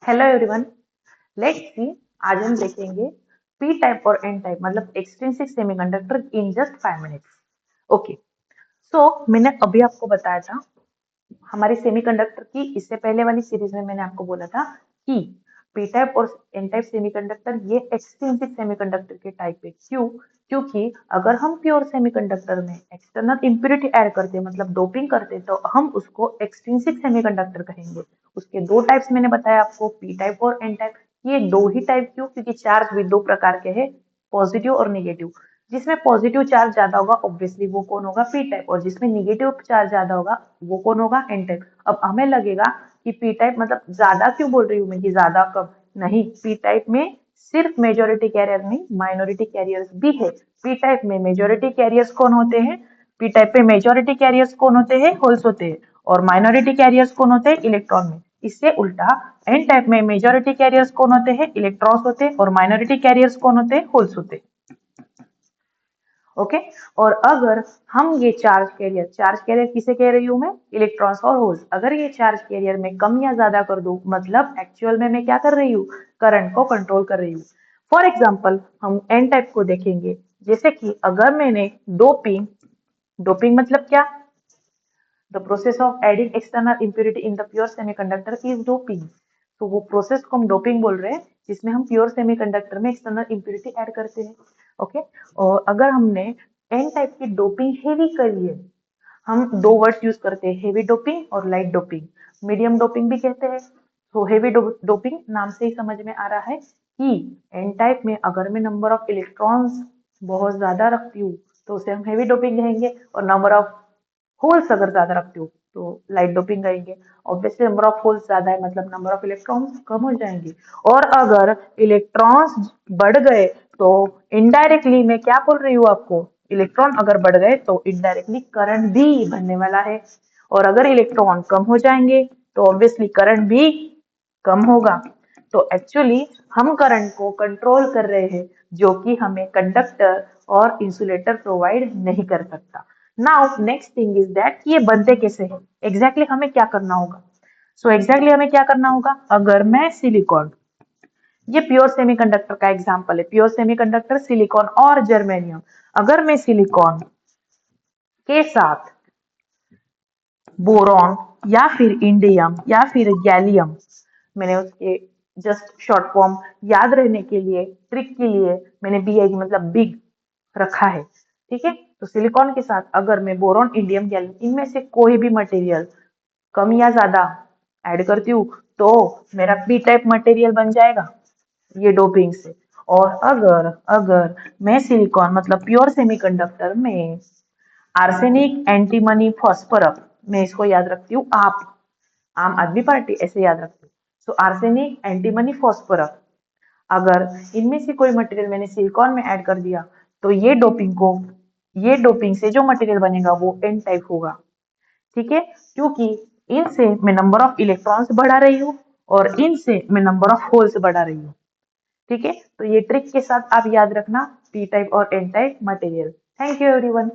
Hello everyone, let's see. आज हम देखेंगे पी टाइप और एन टाइप मतलब extrinsic semiconductor in just 5 minutes. Okay, so मैंने अभी आपको बताया था हमारी सेमीकंडक्टर की इससे पहले वाली सीरीज में मैंने आपको बोला था कि पी टाइप और एन टाइप सेमीकंडक्टर ये एक्सट्रिंसिक सेमीकंडक्टर के टाइप है। क्यों? क्योंकि अगर हम प्योर सेमीकंडक्टर में एक्सटर्नल इम्प्योरिटी ऐड करते मतलब डोपिंग करते तो हम उसको एक्सट्रिंसिक सेमीकंडक्टर कहेंगे। उसके दो टाइप्स मैंने बताया आपको, पी टाइप और एन टाइप। ये दो ही टाइप क्यों? क्योंकि चार्ज भी दो प्रकार के हैं, पॉजिटिव और निगेटिव। जिसमें पॉजिटिव चार्ज ज्यादा होगा ऑब्वियसली वो कौन होगा? P type. और जिसमें निगेटिव चार्ज ज्यादा होगा वो कौन होगा? N type. अब हमें लगेगा कि पी टाइप मतलब ज्यादा क्यों बोल रही हूँ मैं, कि ज्यादा कब? नहीं, पी टाइप में सिर्फ मेजोरिटी कैरियर नहीं, माइनॉरिटी कैरियर्स भी है। पी टाइप में मेजोरिटी कैरियर्स कौन होते हैं? पी टाइप पे मेजोरिटी कैरियर्स कौन होते हैं? होल्स होते हैं। और माइनॉरिटी कैरियर्स कौन होते हैं? इलेक्ट्रॉन में। इससे उल्टा एन टाइप में मेजोरिटी कैरियर्स कौन होते हैं? इलेक्ट्रॉन्स होते हैं। और माइनॉरिटी कैरियर्स कौन होते हैं? होल्स होते हैं। ओके, और अगर हम ये चार्ज कैरियर किसे कह रही हूं मैं? इलेक्ट्रॉन्स और होल्स। अगर ये चार्ज कैरियर में कम या ज्यादा कर दूं मतलब एक्चुअल में मैं क्या कर रही हूँ? करंट को कंट्रोल कर रही हूँ। फॉर एग्जाम्पल हम एन टाइप को देखेंगे। जैसे कि अगर मैंने डोपिंग, डोपिंग मतलब क्या? The process of adding external impurity in the pure semiconductor is doping. तो वो प्रोसेस को हम डोपिंग बोल रहे हैं जिसमें हम प्योर सेमीकंडक्टर में एक्सटर्नल इम्प्योरिटी ऐड करते हैं। ओके, और अगर हमने एन टाइप की डोपिंग हेवी करी है, हम दो वर्ड्स यूज करते हैं, हेवी डोपिंग और लाइट डोपिंग। मीडियम डोपिंग भी कहते हैं। तो हेवी डोपिंग नाम से ही समझ में आ रहा है कि एन टाइप में अगर मैं नंबर ऑफ इलेक्ट्रॉन्स बहुत ज्यादा रखती हूँ तो उसे हम हेवी डोपिंग कहेंगे। और नंबर ऑफ होल्स अगर ज्यादा रखती हूँ तो लाइट डोपिंग कहेंगे। ऑब्वियसली नंबर ऑफ होल्स ज्यादा है मतलब नंबर ऑफ इलेक्ट्रॉन्स कम हो जाएंगे। और अगर इलेक्ट्रॉन्स बढ़ गए तो इनडायरेक्टली मैं क्या बोल रही हूँ आपको? इलेक्ट्रॉन अगर बढ़ गए तो इनडायरेक्टली करंट भी बनने वाला है। और अगर इलेक्ट्रॉन कम हो जाएंगे तो ऑब्वियसली करंट भी कम होगा। तो एक्चुअली हम करंट को कंट्रोल कर रहे हैं जो कि हमें कंडक्टर और इंसुलेटर प्रोवाइड नहीं कर सकता। Now next thing is that ये बनते कैसे हैं? एग्जैक्टली हमें क्या करना होगा? सो एग्जैक्टली हमें क्या करना होगा? अगर मैं सिलिकॉन, ये प्योर सेमीकंडक्टर का एग्जांपल है, प्योर सेमीकंडक्टर सिलिकॉन और जर्मेनियम। अगर मैं सिलिकॉन के साथ बोरॉन या फिर इंडियम या फिर गैलियम, मैंने उसके जस्ट शॉर्ट फॉर्म याद रहने के लिए, ट्रिक के लिए मैंने BIG मतलब बिग रखा है। ठीक है, तो सिलिकॉन के साथ अगर मैं बोरॉन, इंडियम, गैलियम इनमें से कोई भी मटेरियल कम या ज्यादा ऐड करती हूँ तो मेरा पी टाइप मटेरियल बन जाएगा ये डोपिंग से। और अगर अगर मैं सिलिकॉन मतलब प्योर सेमीकंडक्टर में आर्सेनिक, एंटीमनी, फॉस्फोरस, मैं इसको याद रखती हूँ आप, आम आदमी पार्टी ऐसे याद रखती हूँ। सो आर्सेनिक, एंटीमनी, फॉस्फोरस, अगर इनमें से कोई मटेरियल मैंने सिलिकॉन में ऐड कर दिया तो ये डोपिंग से जो मटेरियल बनेगा वो एन टाइप होगा। ठीक है, क्योंकि इनसे मैं नंबर ऑफ इलेक्ट्रॉन्स बढ़ा रही हूँ और इनसे मैं नंबर ऑफ होल्स बढ़ा रही हूँ। ठीक है, तो ये ट्रिक के साथ आप याद रखना पी टाइप और N type material. Thank you everyone.